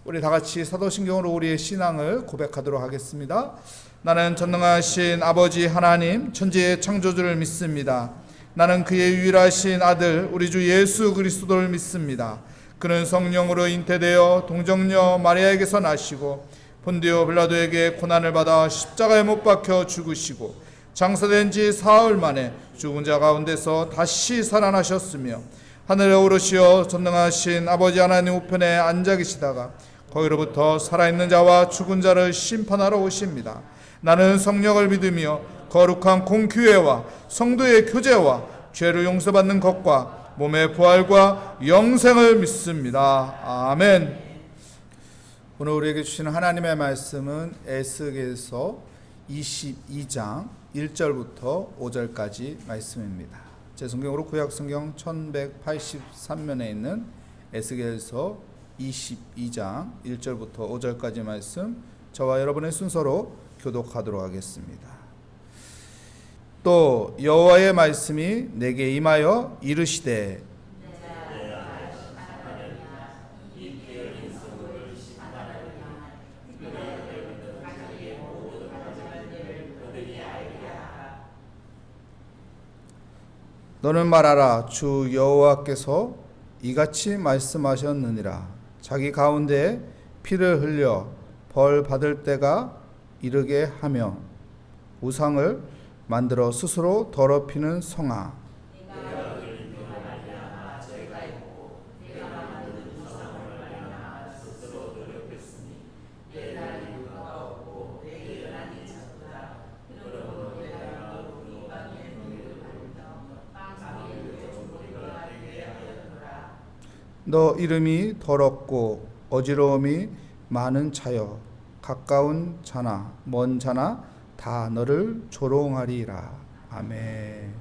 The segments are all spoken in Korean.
우리 다 같이 사도신경으로 우리의 신앙을 고백하도록 하겠습니다. 나는 전능하신 아버지 하나님 천지의 창조주를 믿습니다. 나는 그의 유일하신 아들 우리 주 예수 그리스도를 믿습니다. 그는 성령으로 잉태되어 동정녀 마리아에게서 나시고 본디오 빌라도에게 고난을 받아 십자가에 못 박혀 죽으시고 장사된 지 사흘 만에 죽은 자 가운데서 다시 살아나셨으며 하늘에 오르시어 전능하신 아버지 하나님 우편에 앉아 계시다가 거기로부터 살아있는 자와 죽은 자를 심판하러 오십니다. 나는 성령을 믿으며 거룩한 공교회와 성도의 교제와 죄를 용서받는 것과 몸의 부활과 영생을 믿습니다. 아멘. 오늘 우리에게 주시는 하나님의 말씀은 에스겔서 22장 1절부터 5절까지 말씀입니다. 제 성경으로 구약성경 1183면에 있는 에스겔서 22장 1절부터 5절까지 말씀, 저와 여러분의 순서로 교독하도록 하겠습니다. 또 여호와의 말씀이 내게 임하여 이르시되 너는 말하라. 주 여호와께서 이같이 말씀하셨느니라. 자기 가운데 피를 흘려 벌 받을 때가 이르게 하며 우상을 만들어 스스로 더럽히는 성아, 너 이름이 더럽고 어지러움이 많은 자여 가까운 자나 먼 자나 다 너를 조롱하리라. 아멘.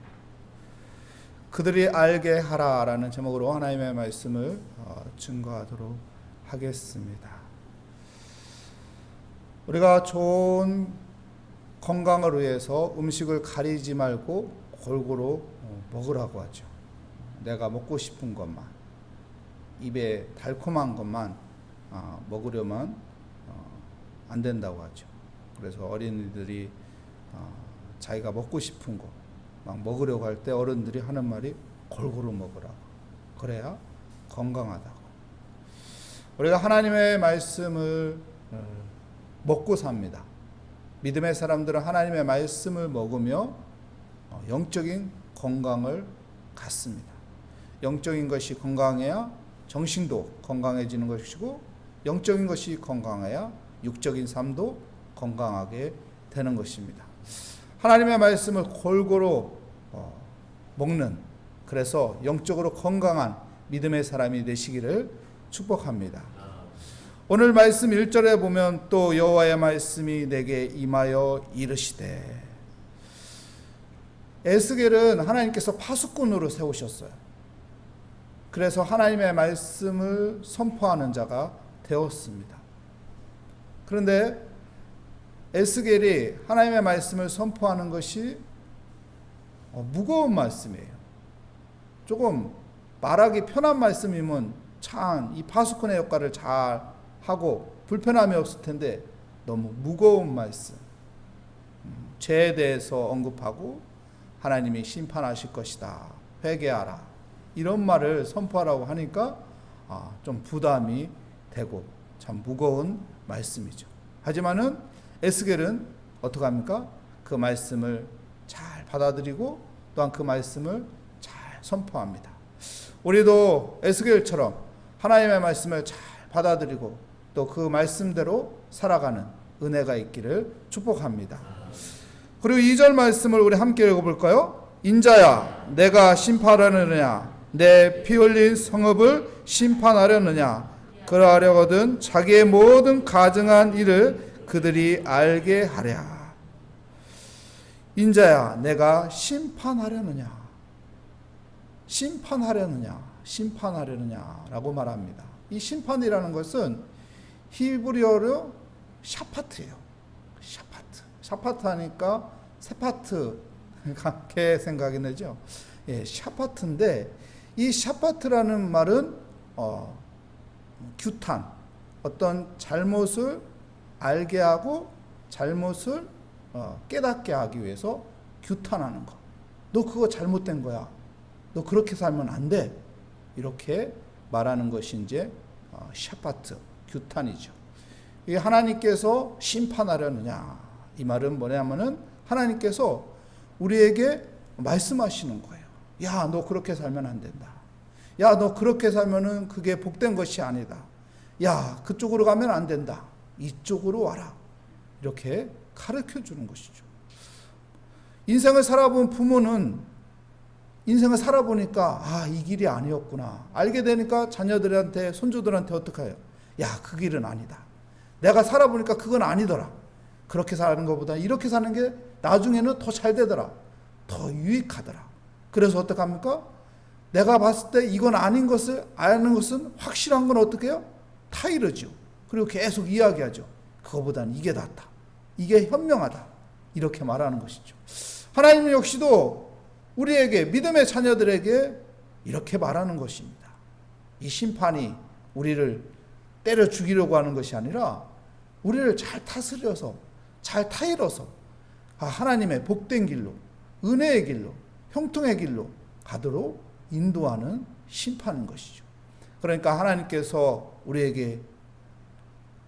그들이 알게 하라라는 제목으로 하나님의 말씀을 증거하도록 하겠습니다. 우리가 좋은 건강을 위해서 음식을 가리지 말고 골고루 먹으라고 하죠. 내가 먹고 싶은 것만, 입에 달콤한 것만 먹으려면 안 된다고 하죠. 그래서 어린이들이 자기가 먹고 싶은 거 막 먹으려고 할 때 어른들이 하는 말이 골고루 먹으라고. 그래야 건강하다고. 우리가 하나님의 말씀을 먹고 삽니다. 믿음의 사람들은 하나님의 말씀을 먹으며 영적인 건강을 갖습니다. 영적인 것이 건강해야 정신도 건강해지는 것이고, 영적인 것이 건강해야 육적인 삶도 건강하게 되는 것입니다. 하나님의 말씀을 골고루 먹는, 그래서 영적으로 건강한 믿음의 사람이 되시기를 축복합니다. 오늘 말씀 1절에 보면 또 여호와의 말씀이 내게 임하여 이르시되, 에스겔은 하나님께서 파수꾼으로 세우셨어요. 그래서 하나님의 말씀을 선포하는 자가 되었습니다. 그런데 에스겔이 하나님의 말씀을 선포하는 것이 무거운 말씀이에요. 조금 말하기 편한 말씀이면 참 이 파수꾼의 역할을 잘 하고 불편함이 없을 텐데 너무 무거운 말씀, 죄에 대해서 언급하고 하나님이 심판하실 것이다, 회개하라, 이런 말을 선포하라고 하니까 좀 부담이 되고 참 무거운 말씀이죠. 하지만은 에스겔은 어떻게 합니까? 그 말씀을 잘 받아들이고 또한 그 말씀을 잘 선포합니다. 우리도 에스겔처럼 하나님의 말씀을 잘 받아들이고 또 그 말씀대로 살아가는 은혜가 있기를 축복합니다. 그리고 2절 말씀을 우리 함께 읽어볼까요? 인자야, 내가 심판하려느냐? 내 피 흘린 성읍을 심판하려느냐? 그러하려거든 자기의 모든 가증한 일을 그들이 알게 하랴. 인자야, 내가 심판하려느냐? 심판하려느냐라고 말합니다. 이 심판이라는 것은 히브리어로 샤파트예요. 샤파트 하니까 세파트 개 생각이 나죠. 샤파트인데 이 샤파트라는 말은 규탄, 어떤 잘못을 알게 하고 잘못을 깨닫게 하기 위해서 규탄하는 거. 너 그거 잘못된 거야. 너 그렇게 살면 안 돼. 이렇게 말하는 것이 이제 샤파트, 규탄이죠. 이게 하나님께서 심판하려느냐. 이 말은 뭐냐면은 하나님께서 우리에게 말씀하시는 거예요. 야, 너 그렇게 살면 안 된다. 야, 너 그렇게 살면은 그게 복된 것이 아니다. 야, 그쪽으로 가면 안 된다. 이쪽으로 와라. 이렇게 가르쳐 주는 것이죠. 인생을 살아본 부모는 인생을 살아보니까 이 길이 아니었구나. 알게 되니까 자녀들한테, 손주들한테 어떻게 해요? 야, 그 길은 아니다. 내가 살아보니까 그건 아니더라. 그렇게 사는 것보다 이렇게 사는 게 나중에는 더 잘 되더라. 더 유익하더라. 그래서 어떡합니까? 내가 봤을 때 이건 아닌 것을 아는 것은 확실한 건 어떻게 해요? 타이르죠. 그리고 계속 이야기하죠. 그거보다는 이게 낫다. 이게 현명하다. 이렇게 말하는 것이죠. 하나님 역시도 우리에게, 믿음의 자녀들에게 이렇게 말하는 것입니다. 이 심판이 우리를 때려 죽이려고 하는 것이 아니라 우리를 잘 다스려서, 잘 타일러서 하나님의 복된 길로, 은혜의 길로, 형통의 길로 가도록 인도하는 심판인 것이죠. 그러니까 하나님께서 우리에게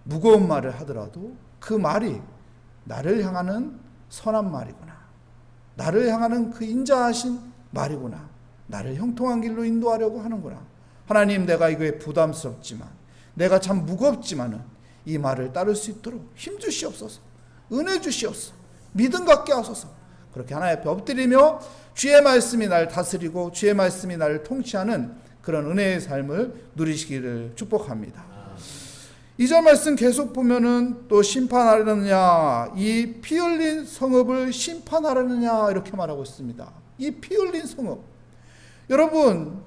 무거운 말을 하더라도 그 말이 나를 향하는 선한 말이구나. 나를 향하는 그 인자하신 말이구나. 나를 형통한 길로 인도하려고 하는구나. 하나님, 내가 이거에 부담스럽지만, 내가 참 무겁지만은 이 말을 따를 수 있도록 힘 주시옵소서. 은혜 주시옵소서. 믿음 갖게 하소서. 그렇게 하나님 앞에 엎드리며 주의 말씀이 나를 다스리고 주의 말씀이 나를 통치하는 그런 은혜의 삶을 누리시기를 축복합니다. 2절 말씀 계속 보면은 또 심판하려느냐, 이 피 흘린 성읍을 심판하려느냐 이렇게 말하고 있습니다. 이 피 흘린 성읍, 여러분,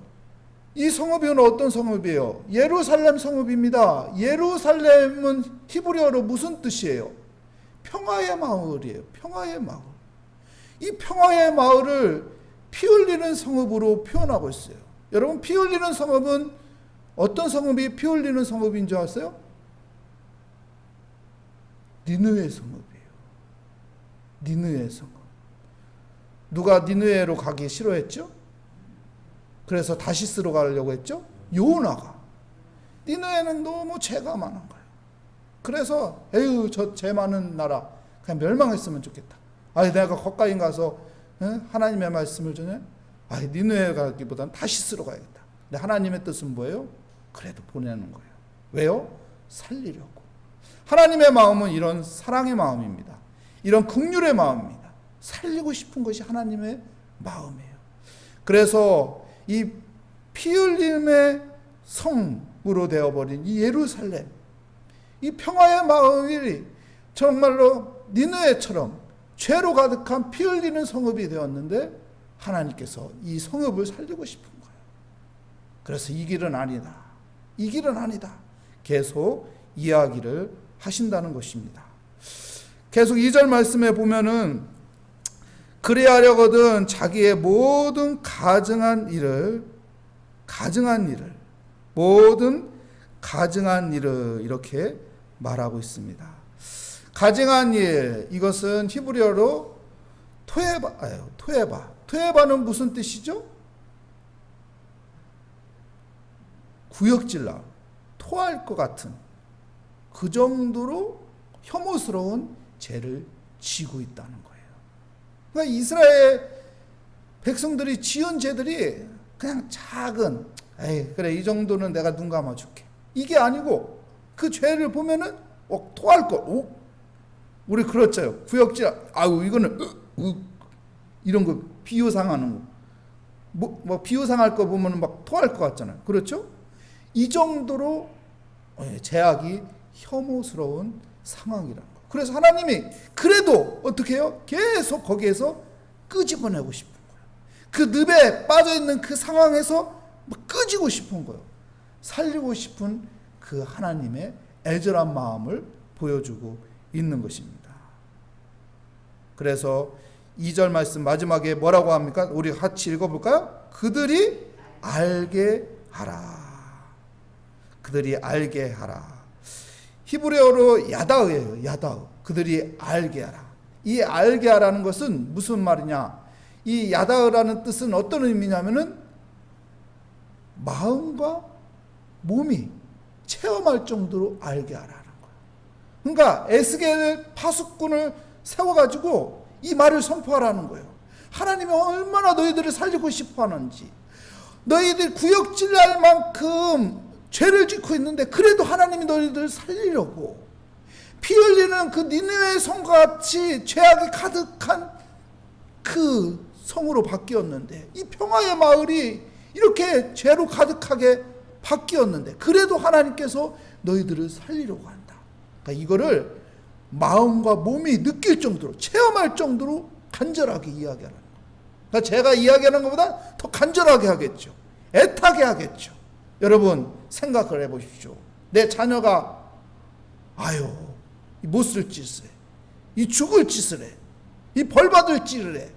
이 성읍이 어떤 성읍이에요? 예루살렘 성읍입니다. 예루살렘은 히브리어로 무슨 뜻이에요? 평화의 마을이에요. 평화의 마을. 이 평화의 마을을 피 흘리는 성읍으로 표현하고 있어요. 여러분, 피 흘리는 성읍은 어떤 성읍이 피 흘리는 성읍인 줄 아세요? 니느웨 성읍이에요. 니느웨 성읍. 누가 니느웨로 가기 싫어했죠? 그래서 다시스로 가려고 했죠? 요나가. 니느웨는 너무 죄가 많은 거예요. 그래서 에휴, 저 죄 많은 나라 그냥 멸망했으면 좋겠다. 내가 거기까지 가서 하나님의 말씀을 전해? 니느웨 가기보다는 다시스로 가야겠다. 근데 하나님의 뜻은 뭐예요? 그래도 보내는 거예요. 왜요? 살리려고. 하나님의 마음은 이런 사랑의 마음입니다. 이런 긍휼의 마음입니다. 살리고 싶은 것이 하나님의 마음이에요. 그래서 이 피 흘림의 성으로 되어버린 이 예루살렘, 이 평화의 마음이 정말로 니느웨처럼 죄로 가득한 피 흘리는 성읍이 되었는데 하나님께서 이 성읍을 살리고 싶은 거예요. 그래서 이 길은 아니다. 이 길은 아니다. 계속 이야기를 하신다는 것입니다. 계속 2절 말씀에 보면은 그리하려거든 자기의 모든 가증한 일을 이렇게 말하고 있습니다. 가증한 일, 이것은 히브리어로 토에바는 무슨 뜻이죠? 구역질나, 토할 것 같은 그 정도로 혐오스러운 죄를 지고 있다는 거예요. 그러니까 이스라엘 백성들이 지은 죄들이 그냥 작은, 그래, 이 정도는 내가 눈 감아줄게, 이게 아니고 그 죄를 보면은 토할 거. 우리 그렇죠. 구역질, 이거는 이런 거 비유상하는 거, 뭐 비유상할 거 보면은 막 토할 것 같잖아요. 그렇죠? 이 정도로 죄악이 혐오스러운 상황이라는 거. 그래서 하나님이 그래도 어떻게 해요? 계속 거기에서 끄집어내고 싶은 거예요. 그 늪에 빠져있는 그 상황에서 끄지고 싶은 거예요. 살리고 싶은 그 하나님의 애절한 마음을 보여주고 있는 것입니다. 그래서 2절 말씀 마지막에 뭐라고 합니까? 우리 같이 읽어볼까요? 그들이 알게 하라. 그들이 알게 하라. 히브리어로 야다흐예요. 야다흐. 그들이 알게 하라. 이 알게 하라는 것은 무슨 말이냐? 이 야다흐라는 뜻은 어떤 의미냐면은 마음과 몸이 체험할 정도로 알게 하라는 거예요. 그러니까 에스겔 파수꾼을 세워가지고 이 말을 선포하라는 거예요. 하나님이 얼마나 너희들을 살리고 싶어 하는지, 너희들 구역질날 만큼 죄를 짓고 있는데 그래도 하나님이 너희들을 살리려고 피 흘리는 그 니느웨 성과 같이 죄악이 가득한 그 성으로 바뀌었는데, 이 평화의 마을이 이렇게 죄로 가득하게 바뀌었는데 그래도 하나님께서 너희들을 살리려고 한다. 그러니까 이거를 마음과 몸이 느낄 정도로, 체험할 정도로 간절하게 이야기하는 거예요. 그러니까 제가 이야기하는 것보다 더 간절하게 하겠죠. 애타게 하겠죠. 여러분 생각을 해보십시오. 내 자녀가 못쓸 짓을 해, 이 죽을 짓을 해, 이 벌받을 짓을 해,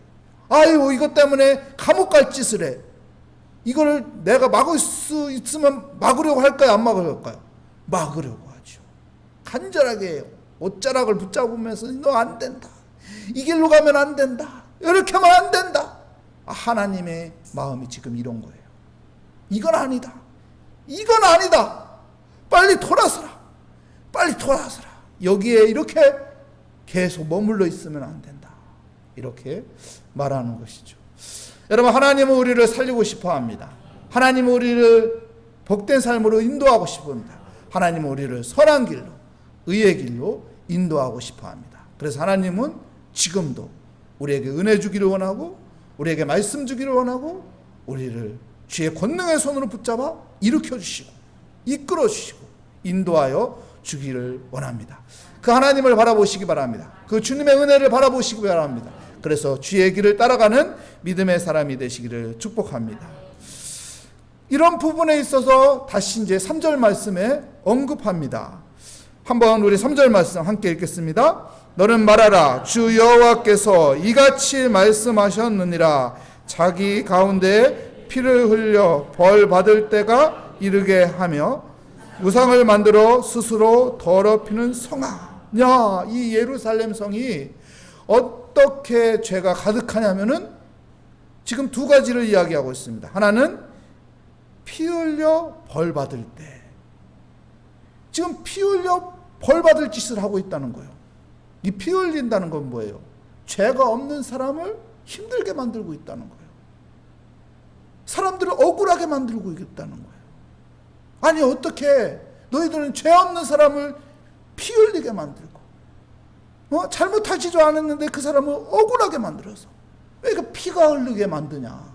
이것 때문에 감옥 갈 짓을 해. 이거를 내가 막을 수 있으면 막으려고 할까요? 안 막으려고 할까요? 막으려고 하죠. 간절하게 옷자락을 붙잡으면서 너 안 된다, 이 길로 가면 안 된다, 이렇게 하면 안 된다. 하나님의 마음이 지금 이런 거예요. 이건 아니다, 이건 아니다, 빨리 돌아서라, 빨리 돌아서라. 여기에 이렇게 계속 머물러 있으면 안 된다, 이렇게 말하는 것이죠. 여러분, 하나님은 우리를 살리고 싶어 합니다. 하나님은 우리를 복된 삶으로 인도하고 싶습니다. 하나님은 우리를 선한 길로, 의의 길로 인도하고 싶어 합니다. 그래서 하나님은 지금도 우리에게 은혜 주기를 원하고, 우리에게 말씀 주기를 원하고, 우리를 주의 권능의 손으로 붙잡아 일으켜 주시고 이끌어 주시고 인도하여 주기를 원합니다. 그 하나님을 바라보시기 바랍니다. 그 주님의 은혜를 바라보시기 바랍니다. 그래서 주의 길을 따라가는 믿음의 사람이 되시기를 축복합니다. 이런 부분에 있어서 다시 이제 3절 말씀에 언급합니다. 한번 우리 3절 말씀 함께 읽겠습니다. 너는 말하라, 주 여호와께서 이같이 말씀하셨느니라. 자기 가운데 피를 흘려 벌 받을 때가 이르게 하며 우상을 만들어 스스로 더럽히는 성아. 이 예루살렘 성이 어떻게 죄가 가득하냐면은 지금 두 가지를 이야기하고 있습니다. 하나는 피 흘려 벌 받을 때, 지금 피 흘려 벌 받을 짓을 하고 있다는 거예요. 이 피 흘린다는 건 뭐예요? 죄가 없는 사람을 힘들게 만들고 있다는 거예요. 사람들을 억울하게 만들고 있다는 거예요. 아니, 어떻게 너희들은 죄 없는 사람을 피 흘리게 만들고, 잘못하지도 않았는데 그 사람을 억울하게 만들어서 왜 그 피가 흐르게 만드냐?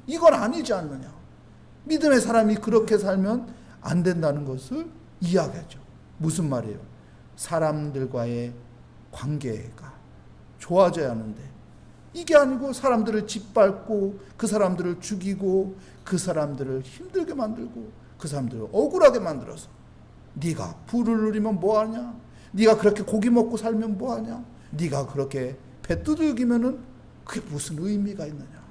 이건 아니지 않느냐? 믿음의 사람이 그렇게 살면 안 된다는 것을 이야기하죠. 무슨 말이에요? 사람들과의 관계가 좋아져야 하는데 이게 아니고 사람들을 짓밟고 그 사람들을 죽이고 그 사람들을 힘들게 만들고 그 사람들을 억울하게 만들어서 네가 부를 누리면 뭐하냐? 네가 그렇게 고기 먹고 살면 뭐하냐? 네가 그렇게 배 두들기면은 그게 무슨 의미가 있느냐?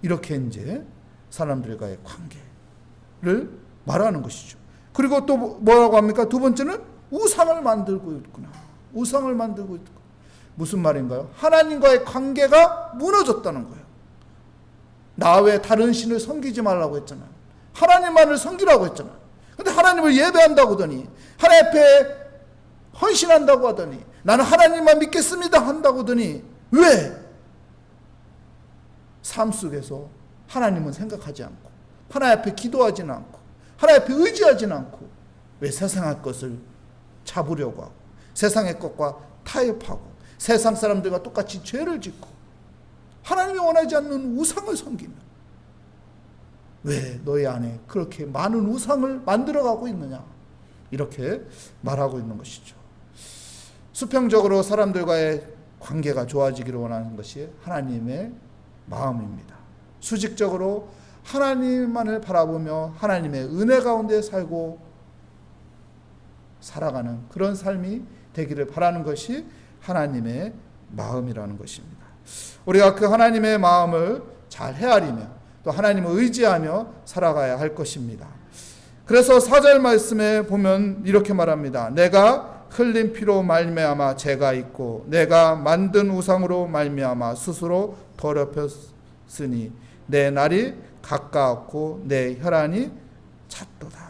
이렇게 이제 사람들과의 관계를 말하는 것이죠. 그리고 또 뭐라고 합니까? 두 번째는 우상을 만들고 있구나. 우상을 만들고 있구나. 무슨 말인가요? 하나님과의 관계가 무너졌다는 거예요. 나 외에 다른 신을 섬기지 말라고 했잖아요. 하나님만을 섬기라고 했잖아요. 근데 하나님을 예배한다고 하더니, 하나님 앞에 헌신한다고 하더니, 나는 하나님만 믿겠습니다 한다고 하더니, 왜? 삶 속에서 하나님은 생각하지 않고, 하나님 앞에 기도하지는 않고, 하나님 앞에 의지하지는 않고, 왜 세상의 것을 잡으려고 하고, 세상의 것과 타협하고, 세상 사람들과 똑같이 죄를 짓고, 하나님이 원하지 않는 우상을 섬기며, 왜 너희 안에 그렇게 많은 우상을 만들어가고 있느냐? 이렇게 말하고 있는 것이죠. 수평적으로 사람들과의 관계가 좋아지기를 원하는 것이 하나님의 마음입니다. 수직적으로 하나님만을 바라보며 하나님의 은혜 가운데 살고 살아가는 그런 삶이 되기를 바라는 것이 하나님의 마음이라는 것입니다. 우리가 그 하나님의 마음을 잘 헤아리며 또 하나님을 의지하며 살아가야 할 것입니다. 그래서 4절 말씀에 보면 이렇게 말합니다. 내가 흘린 피로 말미암아 죄가 있고 내가 만든 우상으로 말미암아 스스로 더럽혔으니 내 날이 가까웠고 내 혈안이 찼도다.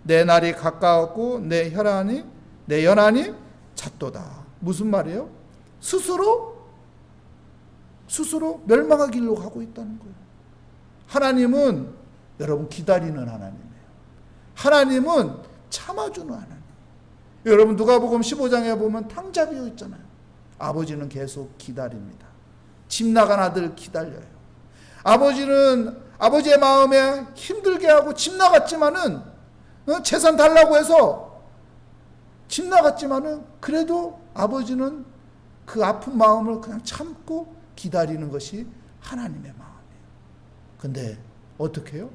내 날이 가까웠고 내 연한이 찼도다. 무슨 말이에요? 스스로 멸망하기로 가고 있다는 거예요. 하나님은 여러분 기다리는 하나님이에요. 하나님은 참아주는 하나님. 여러분 누가복음 15장에 보면 탕자 비유 있잖아요. 아버지는 계속 기다립니다. 집 나간 아들 기다려요. 아버지는 아버지의 마음에 힘들게 하고 집 나갔지만은 재산 달라고 해서 집 나갔지만은 그래도 아버지는 그 아픈 마음을 그냥 참고 기다리는 것이 하나님의 마음이에요. 근데 어떻게 해요?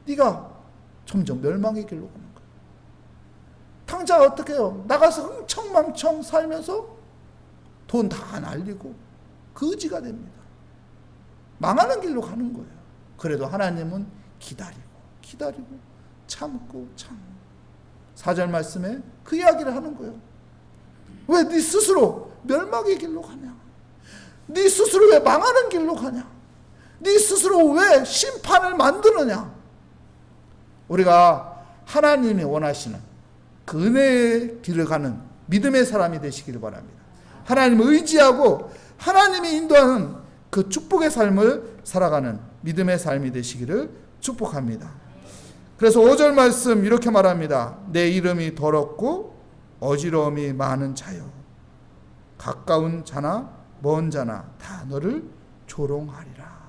네가 점점 멸망의 길로 가는 거예요. 탕자가 어떻게 해요? 나가서 흥청망청 살면서 돈 다 날리고 거지가 됩니다. 망하는 길로 가는 거예요. 그래도 하나님은 기다리고 참고 4절 말씀에 그 이야기를 하는 거예요. 왜 네 스스로 멸망의 길로 가냐? 네 스스로 왜 망하는 길로 가냐? 네 스스로 왜 심판을 만드느냐? 우리가 하나님이 원하시는 그 은혜의 길을 가는 믿음의 사람이 되시기를 바랍니다. 하나님을 의지하고 하나님이 인도하는 그 축복의 삶을 살아가는 믿음의 삶이 되시기를 축복합니다. 그래서 5절 말씀 이렇게 말합니다. 내 이름이 더럽고 어지러움이 많은 자여 가까운 자나 먼 자나 다 너를 조롱하리라.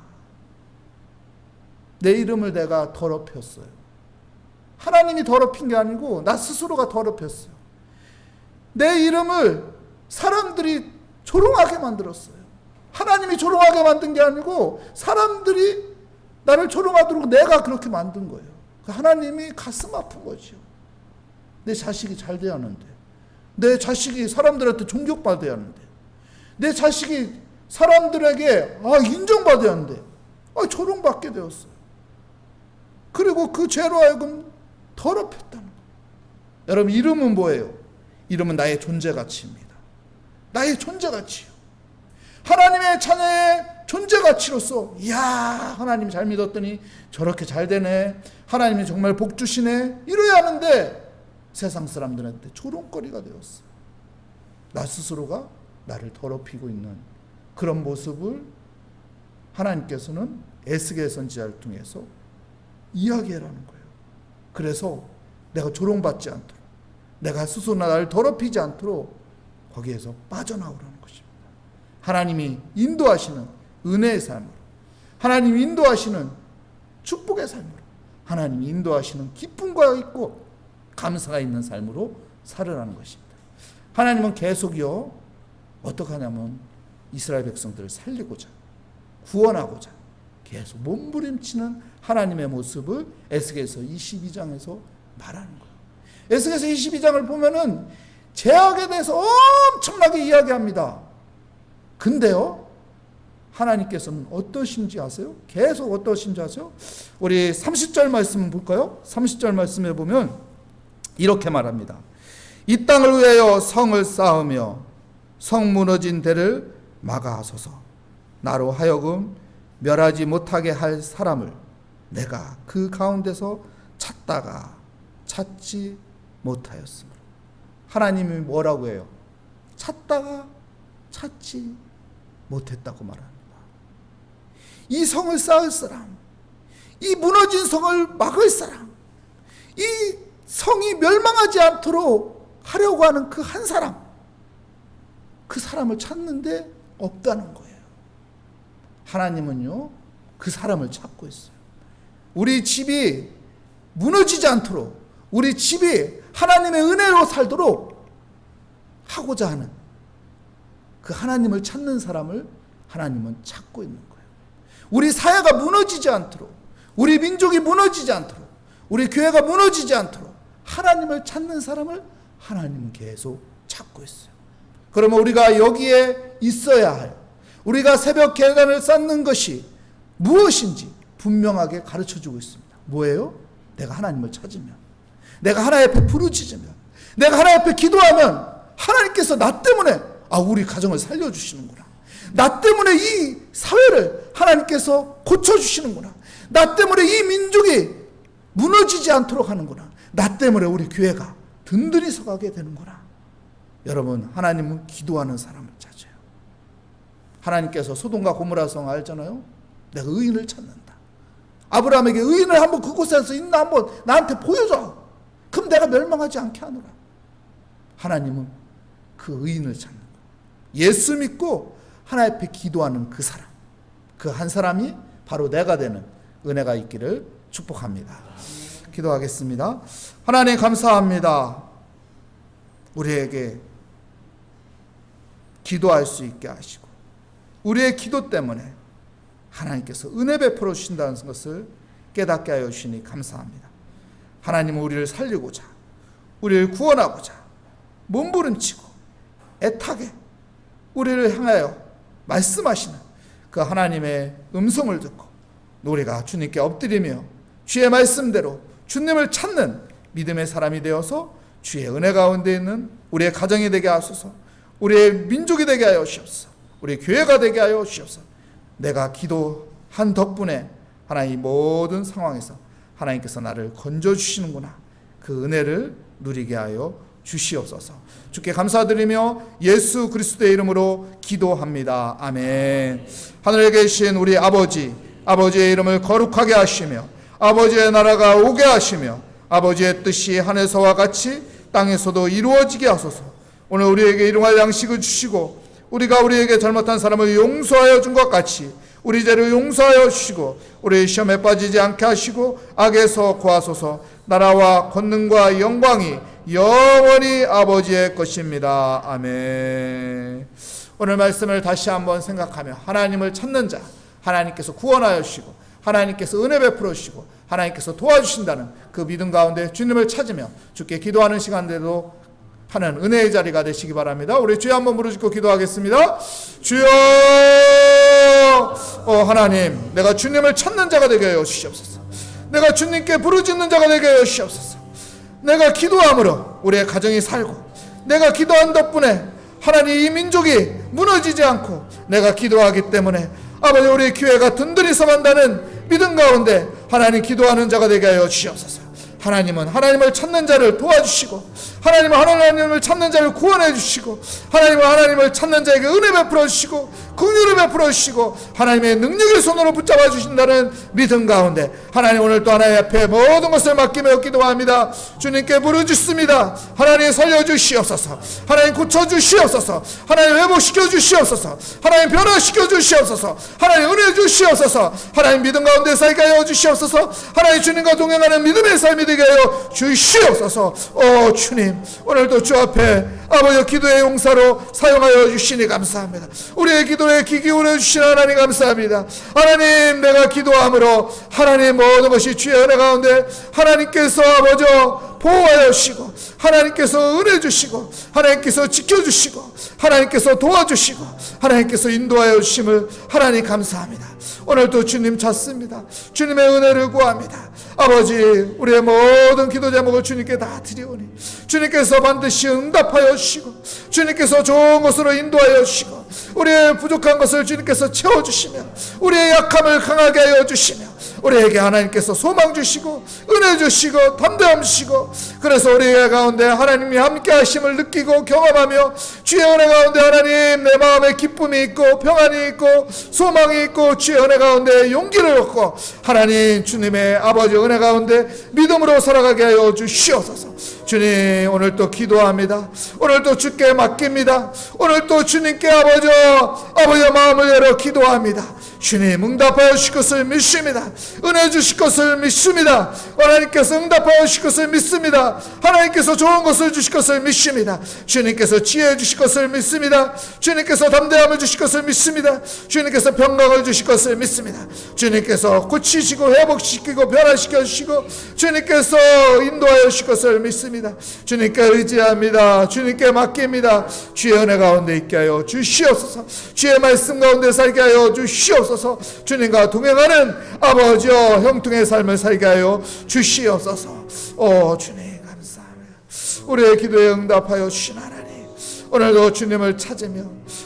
내 이름을 내가 더럽혔어요. 하나님이 더럽힌 게 아니고 나 스스로가 더럽혔어요. 내 이름을 사람들이 조롱하게 만들었어요. 하나님이 조롱하게 만든 게 아니고 사람들이 나를 조롱하도록 내가 그렇게 만든 거예요. 하나님이 가슴 아픈 거죠. 내 자식이 잘 돼야 하는데, 내 자식이 사람들한테 존경받아야 하는데, 내 자식이 사람들에게 인정받아야 하는데 조롱받게 되었어요. 그리고 그 죄로 하여금 더럽혔다는 거예요. 여러분, 이름은 뭐예요? 이름은 나의 존재가치입니다. 나의 존재가치요. 하나님의 자녀의 존재가치로서 이야, 하나님 잘 믿었더니 저렇게 잘 되네, 하나님이 정말 복 주시네, 이래야 하는데 세상 사람들한테 조롱거리가 되었어요. 나 스스로가 나를 더럽히고 있는 그런 모습을 하나님께서는 에스겔 선지자를 통해서 이야기하라는 거예요. 그래서 내가 조롱받지 않도록, 내가 스스로 나를 더럽히지 않도록 거기에서 빠져나오라는 것입니다. 하나님이 인도하시는 은혜의 삶으로, 하나님이 인도하시는 축복의 삶으로, 하나님이 인도하시는 기쁨과 있고 감사가 있는 삶으로 살으라는 것입니다. 하나님은 계속요 어떻게 하냐면 이스라엘 백성들을 살리고자, 구원하고자 계속 몸부림치는 하나님의 모습을 에스겔서 22장에서 말하는 거예요. 에스겔서 22장을 보면은 죄악에 대해서 엄청나게 이야기합니다. 근데요, 하나님께서는 어떠신지 아세요? 계속 어떠신지 아세요? 우리 30절 말씀 볼까요? 30절 말씀에 보면 이렇게 말합니다. 이 땅을 위하여 성을 쌓으며 성 무너진 데를 막아하소서. 나로 하여금 멸하지 못하게 할 사람을 내가 그 가운데서 찾다가 찾지 못하였으므로. 하나님이 뭐라고 해요? 찾다가 찾지 못했다고 말합니다. 이 성을 쌓을 사람, 이 무너진 성을 막을 사람, 이 성이 멸망하지 않도록 하려고 하는 그 한 사람, 그 사람을 찾는데 없다는 거예요. 하나님은요 그 사람을 찾고 있어요. 우리 집이 무너지지 않도록, 우리 집이 하나님의 은혜로 살도록 하고자 하는 그 하나님을 찾는 사람을 하나님은 찾고 있는 거예요. 우리 사회가 무너지지 않도록, 우리 민족이 무너지지 않도록, 우리 교회가 무너지지 않도록 하나님을 찾는 사람을 하나님은 계속 찾고 있어요. 그러면 우리가 여기에 있어야 할, 우리가 새벽 계단을 쌓는 것이 무엇인지 분명하게 가르쳐주고 있습니다. 뭐예요? 내가 하나님을 찾으면, 내가 하나님 앞에 부르짖으면, 내가 하나님 앞에 기도하면 하나님께서 나 때문에 우리 가정을 살려주시는구나. 나 때문에 이 사회를 하나님께서 고쳐주시는구나. 나 때문에 이 민족이 무너지지 않도록 하는구나. 나 때문에 우리 교회가 든든히 서가게 되는구나. 여러분, 하나님은 기도하는 사람을 찾아요. 하나님께서 소돔과 고모라 성 알잖아요. 내가 의인을 찾는다. 아브라함에게 의인을 한번 그곳에서 있나 한번 나한테 보여줘. 그럼 내가 멸망하지 않게 하노라. 하나님은 그 의인을 찾는 거예요. 예수 믿고 하나님 앞에 기도하는 그 사람, 그 한 사람이 바로 내가 되는 은혜가 있기를 축복합니다. 기도하겠습니다. 하나님 감사합니다. 우리에게 기도할 수 있게 하시고 우리의 기도 때문에 하나님께서 은혜 베풀어 주신다는 것을 깨닫게 하여 주시니 감사합니다. 하나님은 우리를 살리고자, 우리를 구원하고자 몸부림치고 애타게 우리를 향하여 말씀하시는 그 하나님의 음성을 듣고 우리가 주님께 엎드리며 주의 말씀대로 주님을 찾는 믿음의 사람이 되어서 주의 은혜 가운데 있는 우리의 가정이 되게 하소서. 우리의 민족이 되게 하여 주옵소서. 우리의 교회가 되게 하여 주옵소서. 내가 기도한 덕분에 하나님 모든 상황에서 하나님께서 나를 건져주시는구나. 그 은혜를 누리게 하여 주시옵소서. 주께 감사드리며 예수 그리스도의 이름으로 기도합니다. 아멘. 하늘에 계신 우리 아버지의 이름을 거룩하게 하시며 아버지의 나라가 오게 하시며 아버지의 뜻이 하늘에서와 같이 땅에서도 이루어지게 하소서. 오늘 우리에게 일용할 양식을 주시고 우리가 우리에게 잘못한 사람을 용서하여 준 것 같이 우리 죄를 용서하여 주시고 우리 시험에 빠지지 않게 하시고 악에서 구하소서. 나라와 권능과 영광이 영원히 아버지의 것입니다. 아멘. 오늘 말씀을 다시 한번 생각하며 하나님을 찾는 자, 하나님께서 구원하여 주시고 하나님께서 은혜 베풀어 주시고 하나님께서 도와주신다는 그 믿음 가운데 주님을 찾으며 주께 기도하는 시간대도 하는 은혜의 자리가 되시기 바랍니다. 우리 주여 한번 부르짖고 기도하겠습니다. 주여, 하나님, 내가 주님을 찾는 자가 되게 하여 주시옵소서. 내가 주님께 부르짖는 자가 되게 하여 주시옵소서. 내가 기도함으로 우리의 가정이 살고 내가 기도한 덕분에 하나님 이 민족이 무너지지 않고 내가 기도하기 때문에 아버지 우리 교회가 든든히 서간다는 믿음 가운데 하나님 기도하는 자가 되게 하여 주시옵소서. 하나님은 하나님을 찾는 자를 도와주시고 하나님은 하나님을 찾는 자를 구원해 주시고 하나님은 하나님을 찾는 자에게 은혜 베풀어 주시고 긍휼을 베풀어 주시고 하나님의 능력의 손으로 붙잡아 주신다는 믿음 가운데 하나님 오늘 또 하나님 앞에 모든 것을 맡기며 기도합니다. 주님께 부르짖습니다. 하나님 살려주시옵소서. 하나님 고쳐주시옵소서. 하나님 회복시켜 주시옵소서. 하나님 변화시켜 주시옵소서. 하나님 은혜 주시옵소서. 하나님 믿음 가운데 살게 하여 주시옵소서. 하나님 주님과 동행하는 믿음의 삶이 되게 하여 주시옵소서. 주님 오늘도 주 앞에 아버지 기도의 용사로 사용하여 주시니 감사합니다. 우리의 기도에 귀 기울여 주시는 하나님 감사합니다. 하나님 내가 기도함으로 하나님 모든 것이 주의 은혜 가운데 하나님께서 아버지 보호하여 주시고 하나님께서 은혜 주시고 하나님께서 지켜주시고 하나님께서 도와주시고 하나님께서 인도하여 주심을 하나님 감사합니다. 오늘도 주님 찾습니다. 주님의 은혜를 구합니다. 아버지 우리의 모든 기도 제목을 주님께 다 드리오니 주님께서 반드시 응답하여 주시고 주님께서 좋은 것으로 인도하여 주시고 우리의 부족한 것을 주님께서 채워주시며 우리의 약함을 강하게 하여 주시며 우리에게 하나님께서 소망 주시고 은혜 주시고 담대함 주시고 그래서 우리 가운데 하나님이 함께 하심을 느끼고 경험하며 주의 은혜 가운데 하나님 내 마음에 기쁨이 있고 평안이 있고 소망이 있고 주의 은혜 가운데 용기를 얻고 하나님 주님의 아버지 은혜 가운데 믿음으로 살아가게 하여 주시옵소서. 주님 오늘 또 기도합니다. 오늘 또 주께 맡깁니다. 오늘 또 주님께 아버지의 마음을 열어 기도합니다. 주님 응답하여 주실 것을 믿습니다. 은혜 주실 것을 믿습니다. 하나님께서 응답하여 주실 것을 믿습니다. 하나님께서 좋은 것을 주실 것을 믿습니다. 주님께서 지혜 주실 것을 믿습니다. 주님께서 담대함을 주실 것을 믿습니다. 주님께서 평강을 주실 것을 믿습니다. 주님께서 고치시고 회복시키고 변화시켜 주시고 주님께서 인도하여 주실 것을 믿습니다. 주님께 의지합니다. 주님께 맡깁니다. 주의 은혜 가운데 있게 하여 주시옵소서. 주의 말씀 가운데 살게 하여 주시옵소서. 주시옵소서. 주님과 동행하는 아버지여 형통의 삶을 살게 하여 주시옵소서. 주님 감사합니다. 우리의 기도에 응답하여 주신 하나님, 오늘도 주님을 찾으며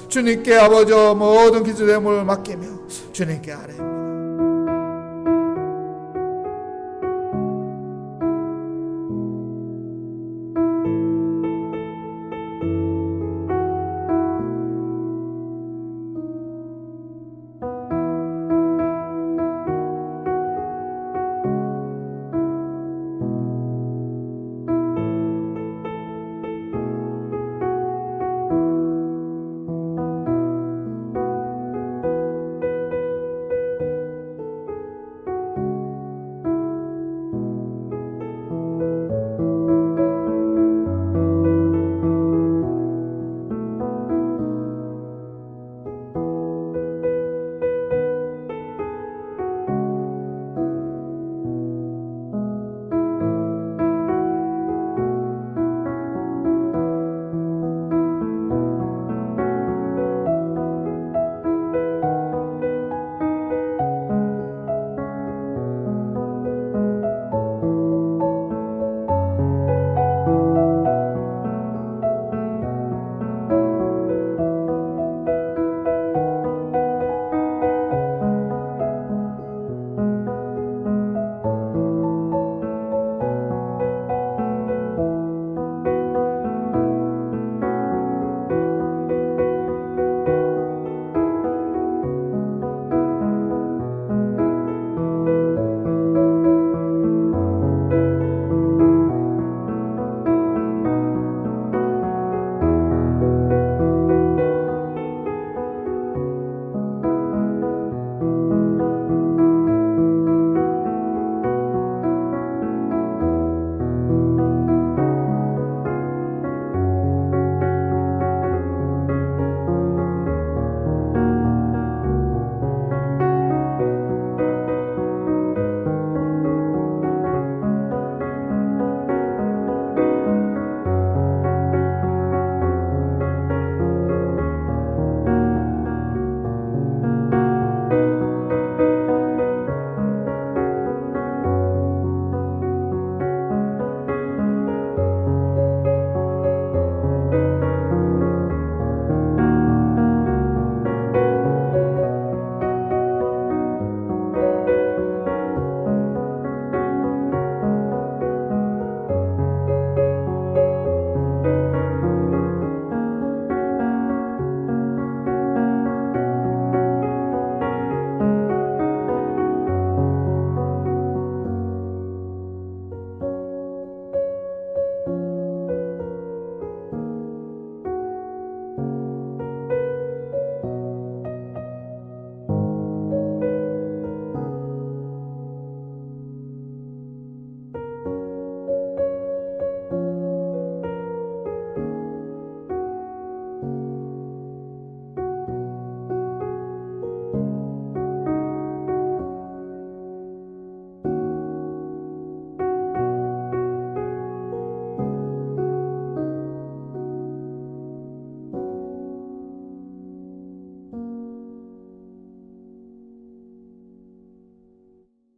주님께 아버지여 모든 기도의 몸을 맡기며 주님께 아뢰